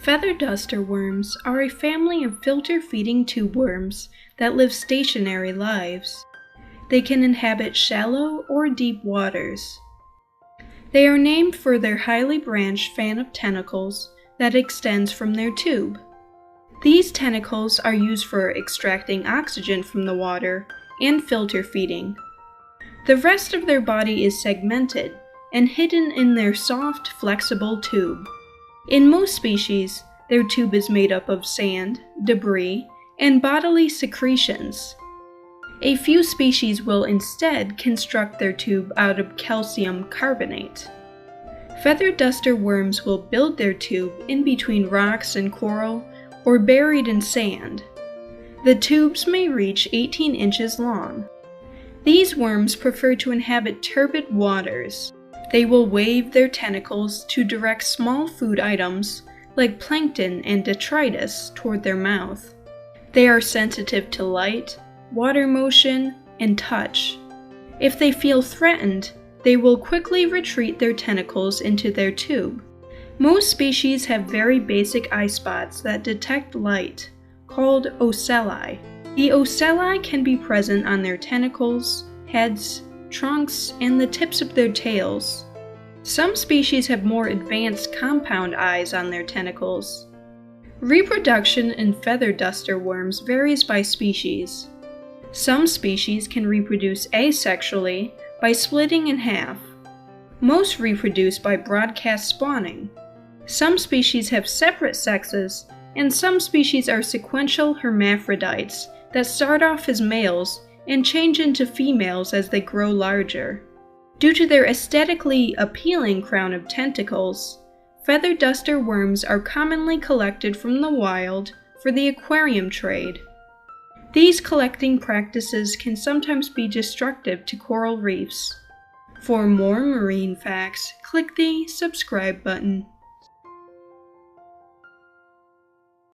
Feather duster worms are a family of filter-feeding tube worms that live stationary lives. They can inhabit shallow or deep waters. They are named for their highly branched fan of tentacles that extends from their tube. These tentacles are used for extracting oxygen from the water and filter feeding. The rest of their body is segmented and hidden in their soft, flexible tube. In most species, their tube is made up of sand, debris, and bodily secretions. A few species will instead construct their tube out of calcium carbonate. Feather duster worms will build their tube in between rocks and coral or buried in sand. The tubes may reach 18 inches long. These worms prefer to inhabit turbid waters. They will wave their tentacles to direct small food items like plankton and detritus toward their mouth. They are sensitive to light, water motion, and touch. If they feel threatened, they will quickly retreat their tentacles into their tube. Most species have very basic eye spots that detect light, called ocelli. The ocelli can be present on their tentacles, heads, trunks, and the tips of their tails. Some species have more advanced compound eyes on their tentacles. Reproduction in feather duster worms varies by species. Some species can reproduce asexually by splitting in half. Most reproduce by broadcast spawning. Some species have separate sexes, and some species are sequential hermaphrodites that start off as males and change into females as they grow larger. Due to their aesthetically appealing crown of tentacles, feather duster worms are commonly collected from the wild for the aquarium trade. These collecting practices can sometimes be destructive to coral reefs. For more marine facts, click the subscribe button.